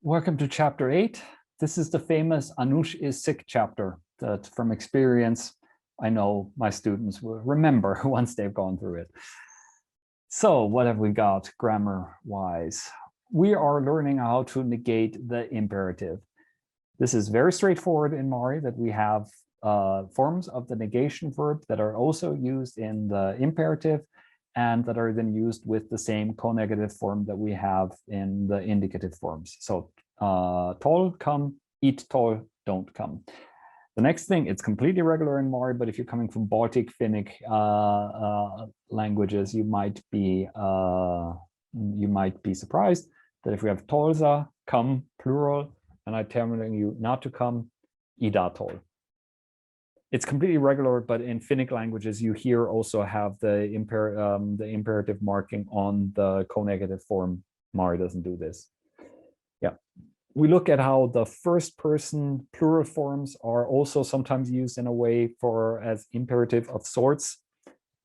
Welcome to chapter 8. This is the famous Anush is sick chapter that from experience, I know my students will remember once they've gone through it. So what have we got grammar-wise? We are learning how to negate the imperative. This is very straightforward in Mari that we have forms of the negation verb that are also used in the imperative and that are then used with the same co-negative form that we have in the indicative forms. So tall, come, eat tall, don't come. The next thing, it's completely regular in Mari, but if you're coming from Baltic, Finnic languages, you might be surprised that if we have tolza, come, plural, and I'm telling you not to come, ida tol. It's completely regular, but in Finnic languages, you here also have the imperative marking on the co-negative form. Mari doesn't do this. Yeah. We look at how the first person plural forms are also sometimes used in a way for as imperative of sorts.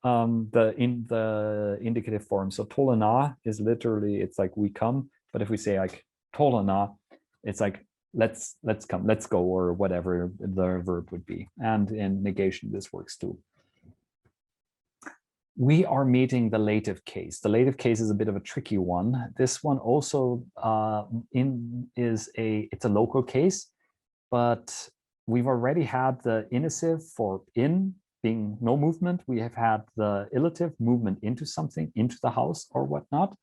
In the indicative form. So tolana is literally, it's like we come, but if we say like tolana, it's like let's come, let's go, or whatever the verb would be. And in negation, this works too. We are meeting the lative case. The lative case is a bit of a tricky one. This one also it's a local case, but we've already had the initive for in being no movement. We have had the illative movement into something, into the house or whatnot.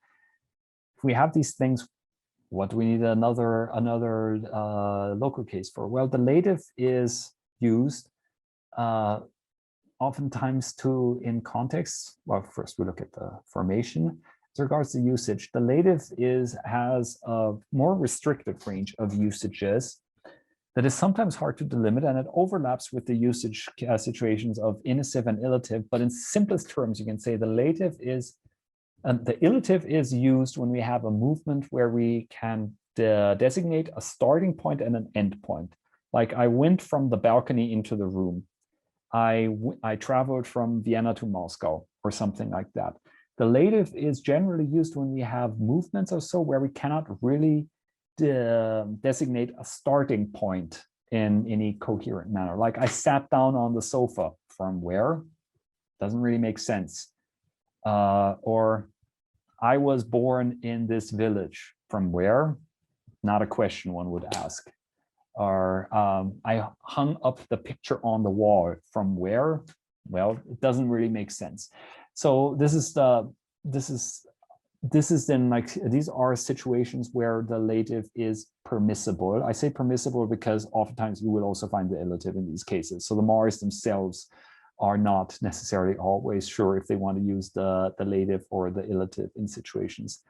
If we have these things, what do we need another local case for? Well, the lative is used oftentimes in context. Well, first we look at the formation. As regards to usage, the lative has a more restricted range of usages that is sometimes hard to delimit, and it overlaps with the usage situations of initive and illative. But in simplest terms, you can say the lative is, the illative is used when we have a movement where we can designate a starting point and an end point. Like I went from the balcony into the room. I traveled from Vienna to Moscow or something like that. The lative is generally used when we have movements or so where we cannot really designate a starting point in any coherent manner. Like I sat down on the sofa, from where? Doesn't really make sense. Or I was born in this village, from where? Not a question one would ask. Or I hung up the picture on the wall, from where? Well, it doesn't really make sense. So this is then like, these are situations where the lative is permissible. I say permissible because oftentimes you will also find the illative in these cases. So the Maris themselves are not necessarily always sure if they want to use the lative or the illative in situations.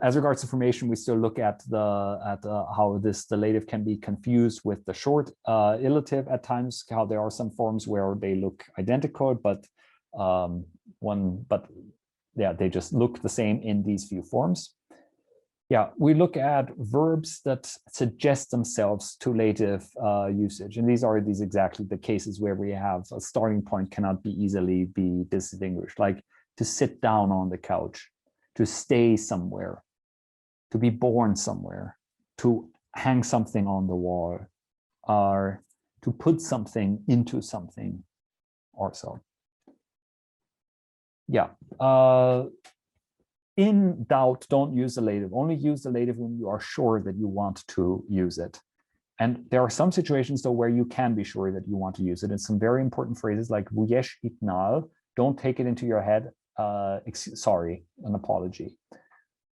As regards to formation, we still look at how the lative can be confused with the short illative at times, how there are some forms where they look identical, but they just look the same in these few forms. Yeah, we look at verbs that suggest themselves to lative usage, and these are exactly the cases where we have a starting point cannot be easily be distinguished, like to sit down on the couch, to stay somewhere, to be born somewhere, to hang something on the wall, or to put something into something, or so. Yeah. In doubt, don't use the lative. Only use the lative when you are sure that you want to use it. And there are some situations, though, where you can be sure that you want to use it. And some very important phrases like vuyesh itnal, don't take it into your head. Sorry, an apology.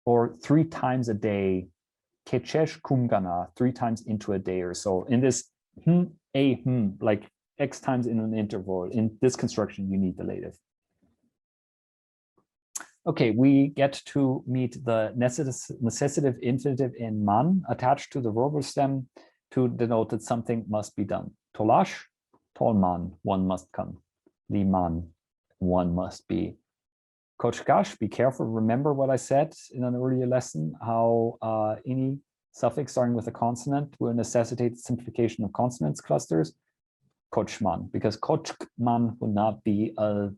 Or 3 times a day, kechesh kumgana, 3 times into a day or so. In this like X times in an interval, in this construction, you need the lative. Okay, we get to meet the necessitive infinitive in man attached to the verbal stem to denote that something must be done. Tolash, tolman, one must come. Liman, one must be. Kochkash, be careful, remember what I said in an earlier lesson, how any suffix starting with a consonant will necessitate simplification of consonants clusters. Kochman, because kochman will not be a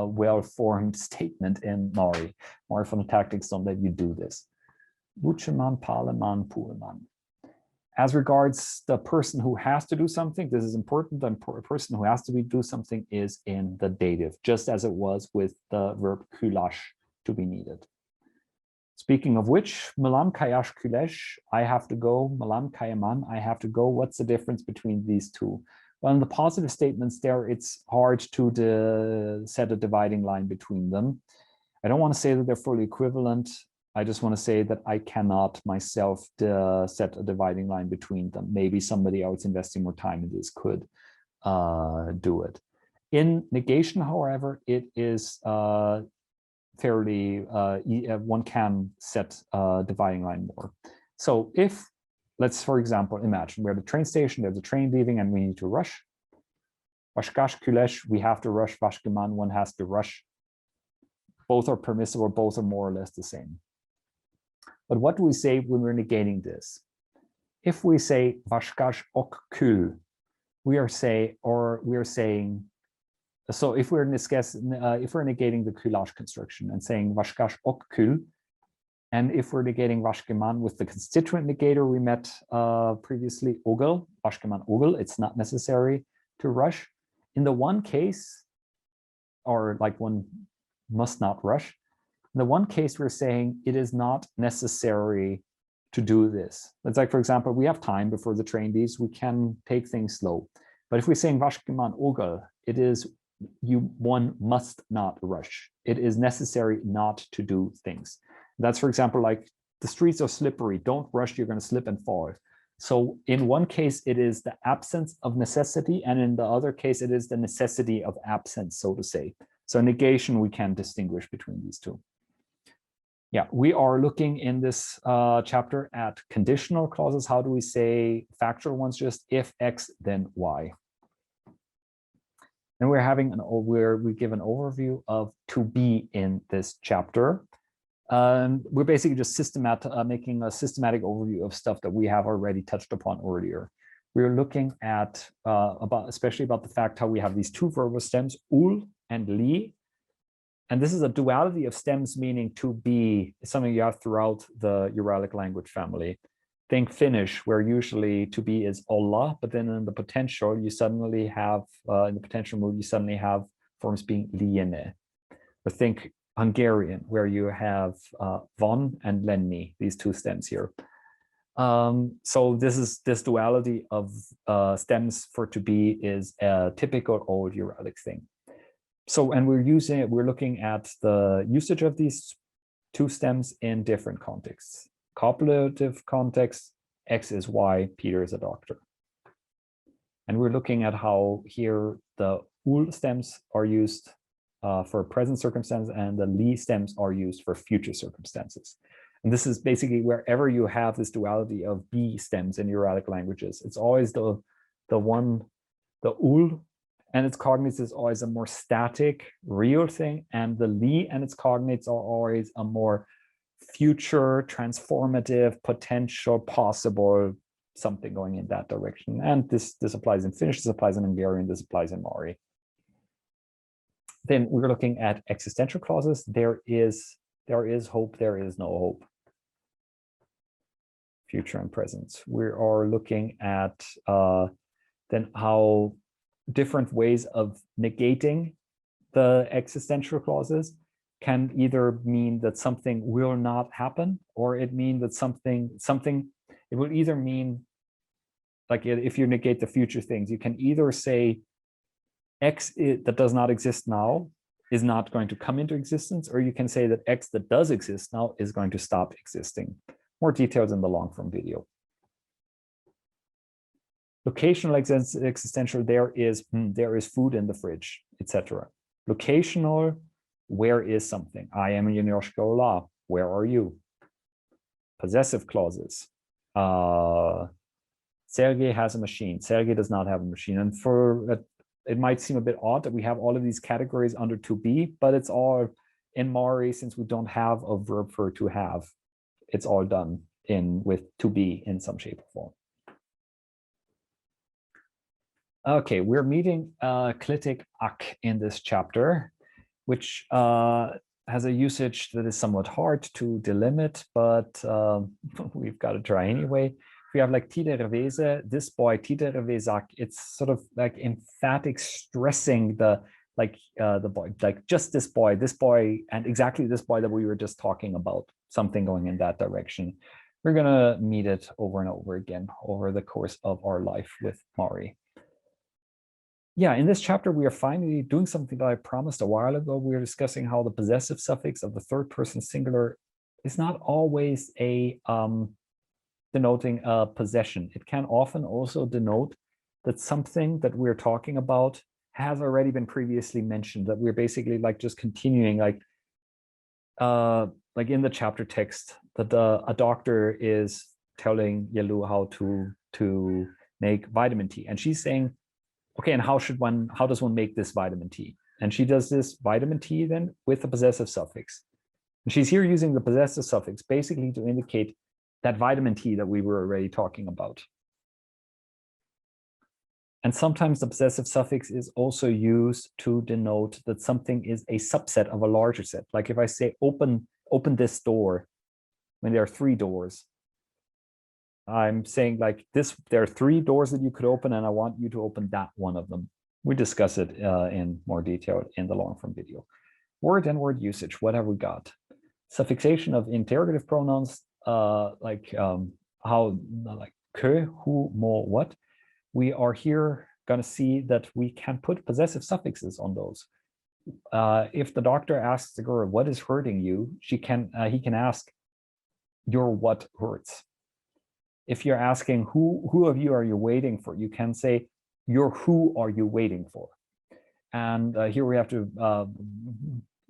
well-formed statement in Mari. Mari phonotactics don't let you do this. Wucheman, Paleman, Puleman. As regards the person who has to do something, this is important. The person who has to do something is in the dative, just as it was with the verb kulash, to be needed. Speaking of which, malam kayash kulesh, I have to go, malam kayaman, I have to go. What's the difference between these two? Well, in the positive statements there, it's hard to set a dividing line between them. I don't want to say that they're fully equivalent. I just want to say that I cannot myself set a dividing line between them. Maybe somebody else investing more time in this could do it. In negation, however, it is fairly, one can set a dividing line more. So if, let's, for example, imagine we're at the train station, there's a train leaving and we need to rush. Vashkash kulesh, we have to rush. Vashkeman, one has to rush. Both are permissible, both are more or less the same. But what do we say when we're negating this? If we say vashkash ok kul, we are saying, so if we're in this case, if we're negating the kulash construction and saying vashkash ok kul, and if we're negating vashkeman with the constituent negator we met previously, ogel, vashkeman ogel, it's not necessary to rush. In the one case, or like one must not rush, in the one case we're saying it is not necessary to do this. It's like, for example, we have time before the train leaves, we can take things slow. But if we're saying vashkeman ogel, it is one must not rush. It is necessary not to do things. That's, for example, like the streets are slippery, don't rush, you're going to slip and fall. So in one case, it is the absence of necessity, and in the other case, it is the necessity of absence, so to say. So negation, we can distinguish between these two. Yeah, we are looking in this chapter at conditional clauses. How do we say factual ones? Just if X, then Y. And we're having we give an overview of to be in this chapter. We're basically just making a systematic overview of stuff that we have already touched upon earlier. We're looking at especially about the fact how we have these two verbal stems, ul and li. And this is a duality of stems, meaning to be, something you have throughout the Uralic language family. Think Finnish, where usually to be is olla, but then in the potential, you suddenly have, in the potential mood, you suddenly have forms being liene. Or think Hungarian, where you have von and lenni, these two stems here. So this duality of stems for to be is a typical old Uralic thing. So, and we're looking at the usage of these two stems in different contexts. Copulative context, X is Y, Peter is a doctor. And we're looking at how here the ul stems are used for present circumstance and the li stems are used for future circumstances. And this is basically wherever you have this duality of B stems in Uralic languages, it's always the ul and its cognates is always a more static, real thing, and the li and its cognates are always a more future, transformative, potential, possible, something going in that direction. And this applies in Finnish, this applies in Hungarian, this applies in Mari. Then we're looking at existential clauses. There is hope, there is no hope. Future and present. We are looking at then how different ways of negating the existential clauses can either mean that something will not happen, or it mean that it will either mean, like if you negate the future things, you can either say X that does not exist now is not going to come into existence, or you can say that X that does exist now is going to stop existing. More details in the long form video. Locational existential, there is food in the fridge, etc. Locational, where is something? I am in Yoshkola. Where are you? Possessive clauses. Sergei has a machine. Sergei does not have a machine. And it might seem a bit odd that we have all of these categories under to be, but it's all in Mari, since we don't have a verb for to have. It's all done with to be in some shape or form. Okay, we're meeting clitic ak in this chapter, which has a usage that is somewhat hard to delimit, but we've got to try anyway. If we have like tidere Wese, this boy, tidere Wesak, it's sort of like emphatic stressing the boy, like just this boy, and exactly this boy that we were just talking about, something going in that direction. We're gonna meet it over and over again over the course of our life with Mari. Yeah, in this chapter, we are finally doing something that I promised a while ago. We are discussing how the possessive suffix of the third person singular is not always a denoting a possession. It can often also denote that something that we're talking about has already been previously mentioned, that we're basically like just continuing, like in the chapter text, that a doctor is telling Yelu how to make vitamin T, and she's saying, okay, and how does one make this vitamin T? And she does this vitamin T then with the possessive suffix. And she's here using the possessive suffix basically to indicate that vitamin T that we were already talking about. And sometimes the possessive suffix is also used to denote that something is a subset of a larger set. Like if I say open this door, when there are 3 doors, I'm saying like this, there are 3 doors that you could open, and I want you to open that one of them. We discuss it in more detail in the long form video. Word and word usage, what have we got? Suffixation of interrogative pronouns, how, like que, who, mo, what. We are here going to see that we can put possessive suffixes on those. If the doctor asks the girl, what is hurting you? He can ask, your what hurts? If you're asking who of you are you waiting for, you can say, your who are you waiting for? And here we have to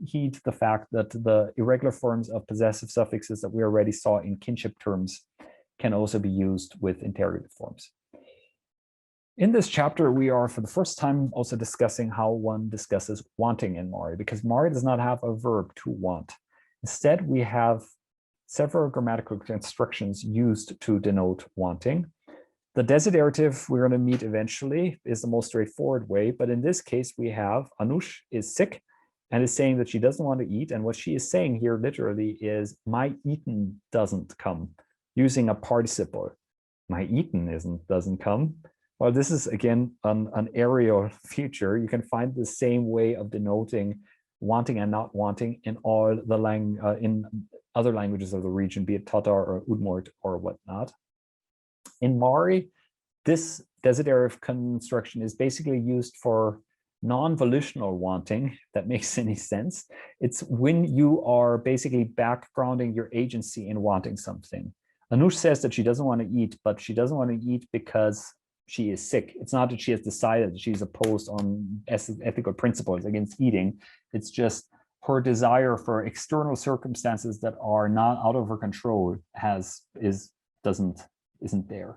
heed the fact that the irregular forms of possessive suffixes that we already saw in kinship terms can also be used with interrogative forms. In this chapter, we are for the first time also discussing how one discusses wanting in Mari, because Mari does not have a verb to want. Instead, we have several grammatical constructions used to denote wanting. The desiderative we're going to meet eventually is the most straightforward way, but in this case we have Anush is sick and is saying that she doesn't want to eat, and what she is saying here literally is my eaten doesn't come, using a participle. My eaten doesn't come. Well, this is again an aerial feature. You can find the same way of denoting wanting and not wanting in all the in other languages of the region, be it Tatar or Udmurt or whatnot. In Mari, this desiderative construction is basically used for non-volitional wanting, if that makes any sense. It's when you are basically backgrounding your agency in wanting something. Anush says that she doesn't want to eat, but she doesn't want to eat because she is sick. It's not that she has decided that she's opposed on ethical principles against eating. It's just her desire for external circumstances that are not out of her control isn't there.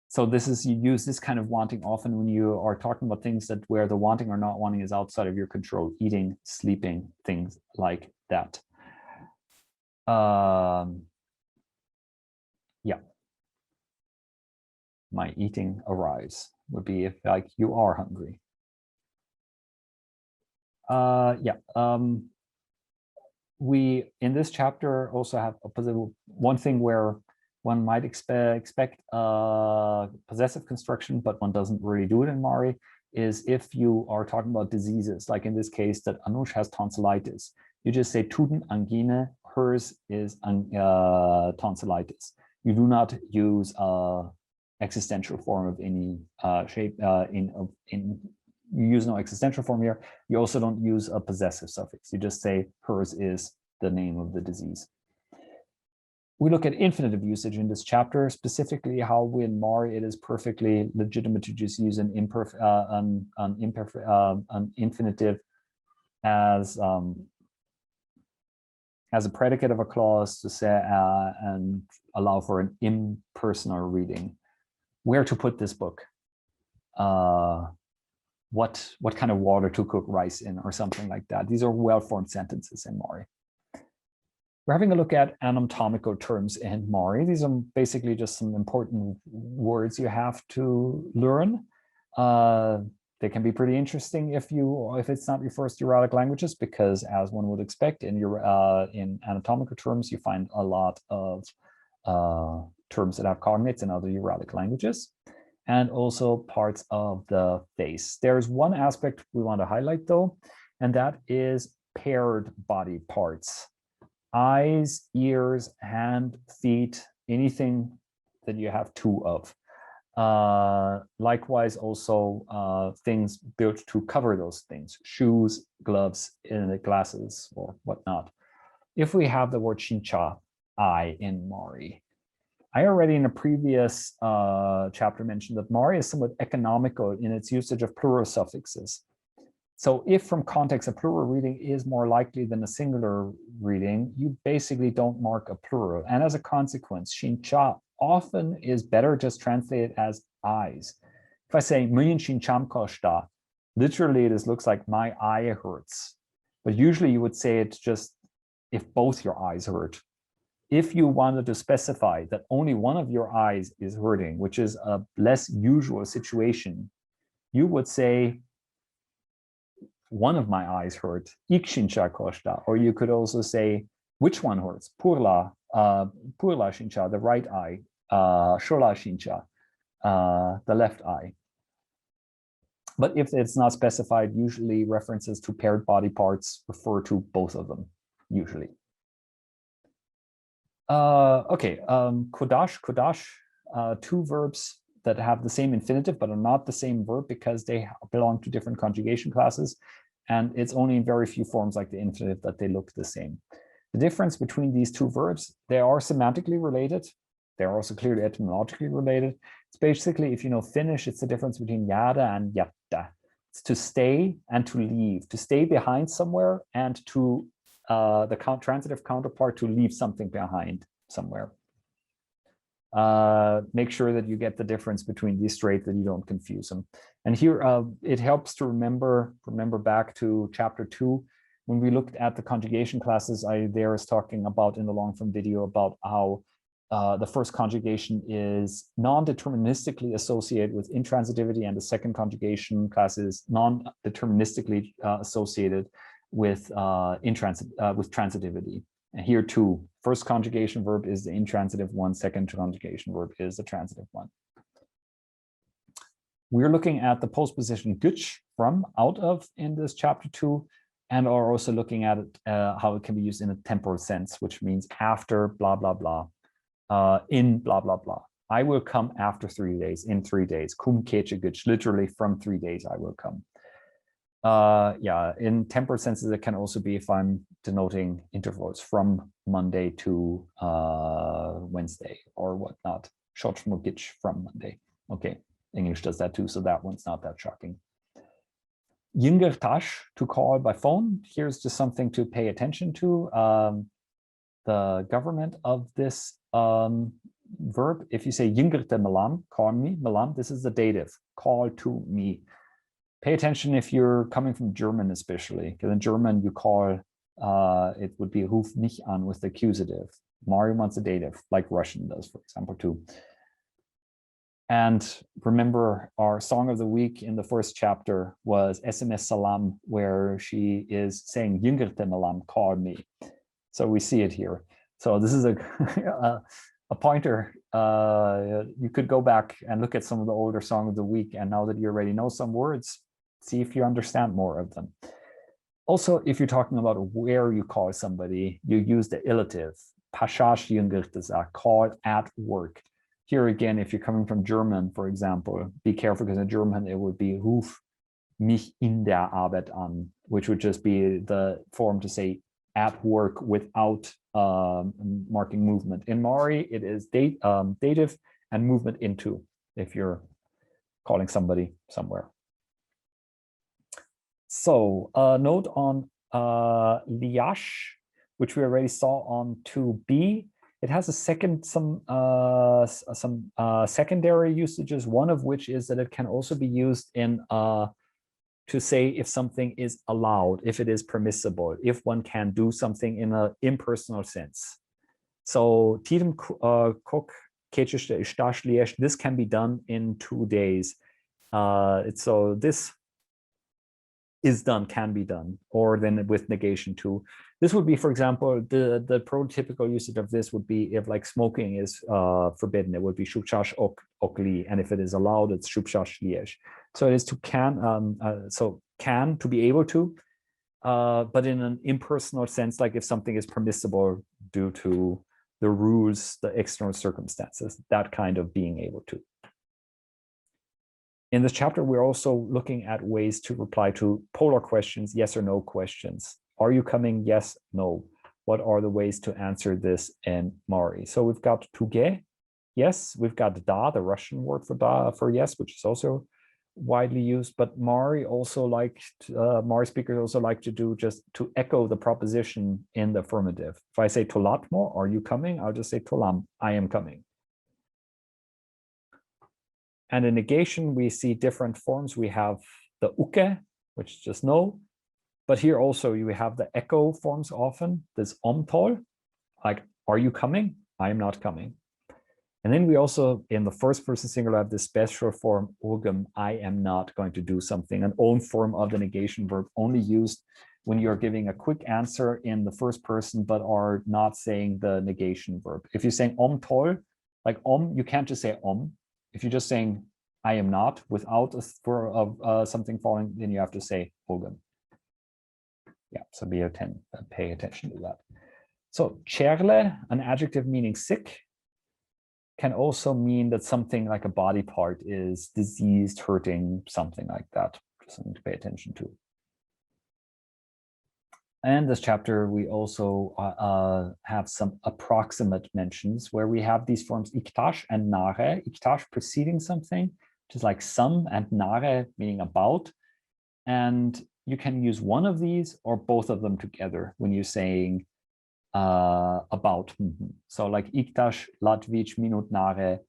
So you use this kind of wanting often when you are talking about things that where the wanting or not wanting is outside of your control, eating, sleeping, things like that. Yeah. My eating arrives would be if like you are hungry. We in this chapter also have one thing where one might expect possessive construction, but one doesn't really do it in Mari, is if you are talking about diseases, like in this case that Anush has tonsillitis. You just say Tuden angine, hers is tonsillitis. You do not use existential form of any shape you use no existential form here. You also don't use a possessive suffix. You just say hers is the name of the disease. We look at infinitive usage in this chapter, specifically how in Mari it is perfectly legitimate to just use an infinitive as a predicate of a clause to say and allow for an impersonal reading. Where to put this book? What kind of water to cook rice in, or something like that. These are well-formed sentences in Mari. We're having a look at anatomical terms in Mari. These are basically just some important words you have to learn. They can be pretty interesting if it's not your first Uralic languages, because as one would expect in in anatomical terms, you find a lot of terms that have cognates in other Uralic languages, and also parts of the face. There's one aspect we want to highlight though, and that is paired body parts. Eyes, ears, hand, feet, anything that you have two of. Likewise, also things built to cover those things, shoes, gloves, glasses, or whatnot. If we have the word shincha, I in Mari, I already in a previous chapter mentioned that Mari is somewhat economical in its usage of plural suffixes. So if from context a plural reading is more likely than a singular reading, you basically don't mark a plural. And as a consequence, shincha often is better just translated as eyes. If I say "Myin shincham koshta," literally this looks like my eye hurts. But usually you would say it just if both your eyes hurt. If you wanted to specify that only one of your eyes is hurting, which is a less usual situation, you would say one of my eyes hurt, ik shincha koshta, or you could also say which one hurts, purla shincha, the right eye, shola shincha, the left eye. But if it's not specified, usually references to paired body parts refer to both of them, usually. Okay, kodash, two verbs that have the same infinitive but are not the same verb because they belong to different conjugation classes, and it's only in very few forms like the infinitive that they look the same. The difference between these two verbs, they are semantically related. They're also clearly etymologically related. It's basically, if you know Finnish, it's the difference between yada and yatta. It's to stay and to leave, to stay behind somewhere, and to the transitive counterpart to leave something behind somewhere. Make sure that you get the difference between these straight, that you don't confuse them. And here it helps to remember back to chapter 2 when we looked at the conjugation classes. I was talking about in the long form video about how the first conjugation is non-deterministically associated with intransitivity, and the second conjugation class is non-deterministically associated with transitivity. And here too, first conjugation verb is the intransitive one, second conjugation verb is the transitive one. We're looking at the postposition güç, from, out of, in this chapter 2, and are also looking at it, how it can be used in a temporal sense, which means after blah, blah, blah, in blah, blah, blah. I will come after 3 days, in 3 days. Kum kece güç, literally from 3 days I will come. Yeah, in temporal senses, it can also be if I'm denoting intervals from Monday to Wednesday or whatnot. Schoczmogic from Monday. Okay, English does that too, so that one's not that shocking. Yingertash, to call by phone. Here's just something to pay attention to. The government of this verb, if you say Yingerte melam, call me, melam, this is the dative, call to me. Pay attention if you're coming from German, especially, because in German you call, it would be ruf mich an with the accusative. Mario wants a dative, like Russian does, for example, too. And remember, our song of the week in the first chapter was SMS Salam, where she is saying Jüngerte Malam, call me. So we see it here. So this is a pointer. You could go back and look at some of the older song of the week, and now that you already know some words, see if you understand more of them. Also, if you're talking about where you call somebody, you use the illative, Paschasch Jüngerte Sache, call at work. Here again, if you're coming from German, for example, be careful, because in German it would be ruf mich in der Arbeit an, which would just be the form to say at work without marking movement. In Mari, it is dative and movement into, if you're calling somebody somewhere. So note on liash, which we already saw on 2b. It has some secondary usages, one of which is that it can also be used in to say if something is allowed, if it is permissible, if one can do something in an impersonal sense. So Tidem Kok this can be done in 2 days. So this is done, can be done, or then with negation too. This would be, for example, the prototypical usage of this would be if like smoking is forbidden, it would be shubshash okli, and if it is allowed, it's shubshash liesh. So it is to can, so can to be able to, but in an impersonal sense, like if something is permissible due to the rules, the external circumstances, that kind of being able to. In this chapter, we're also looking at ways to reply to polar questions, yes or no questions. Are you coming? Yes, no. What are the ways to answer this in Mari? So we've got tuge, yes. We've got da, the Russian word for da, for yes, which is also widely used. But Mari speakers also like to do just to echo the proposition in the affirmative. If I say tolatmo, are you coming? I'll just say tolam, I am coming. And in negation, we see different forms. We have the uke, which is just no. But here also you have the echo forms often, this omtol, like, are you coming? I am not coming. And then we also, in the first person singular, have this special form, ogum, I am not going to do something, an own form of the negation verb, only used when you're giving a quick answer in the first person, but are not saying the negation verb. If you're saying omtol, like you can't just say If you're just saying, I am not, without a spur of something following, then you have to say ogum. Yeah, so pay attention to that. So cherle, an adjective meaning sick, can also mean that something like a body part is diseased, hurting, something like that. Just something to pay attention to. And this chapter, we also have some approximate mentions where we have these forms iktash and nare. Iktash preceding something, which is like some, and nare meaning about. And you can use one of these or both of them together when you're saying about. So like iktash latvich minut nare,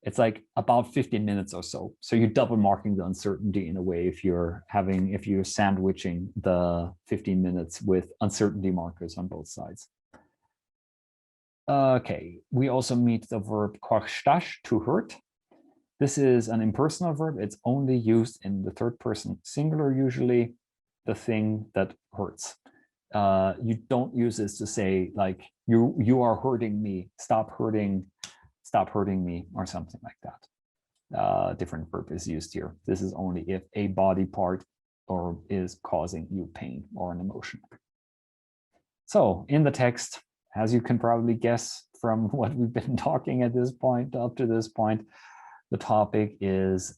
it's like about 15 minutes or so. So you're double marking the uncertainty in a way if you're sandwiching the 15 minutes with uncertainty markers on both sides. Okay, we also meet the verb korstash, to hurt. This is an impersonal verb. It's only used in the third person singular, usually, the thing that hurts. You don't use this to say like, you are hurting me, stop hurting me, or something like that. Different verb is used here. This is only if a body part is causing you pain or an emotion. So in the text, as you can probably guess from what we've been talking at this point, up to this point, the topic is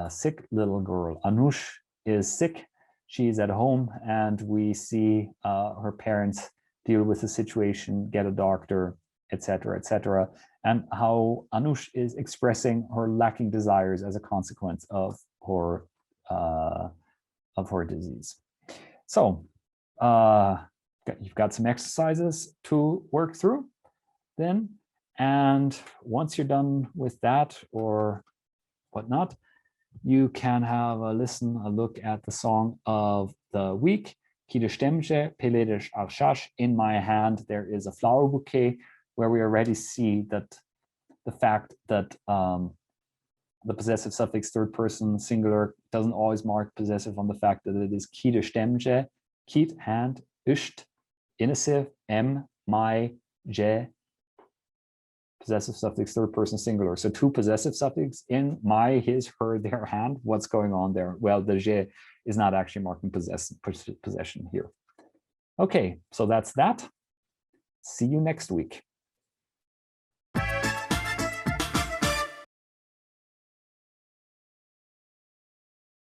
sick little girl. Anush is sick. She's at home, and we see her parents deal with the situation, get a doctor, etc., etc., and how Anush is expressing her lacking desires as a consequence of her disease. So you've got some exercises to work through then, and once you're done with that or whatnot, you can have a look at the song of the week. Kide Stemje, Peledish Arshash, in my hand there is a flower bouquet, where we already see that the fact that the possessive suffix third person singular doesn't always mark possessive on the fact that it is Kide Stemje, Kid, hand, Isht, inessive, my, je, possessive suffix third person singular. So two possessive suffix in my, his, her, their, hand. What's going on there? Well, the je is not actually marking possession here. Okay, so that's that. See you next week.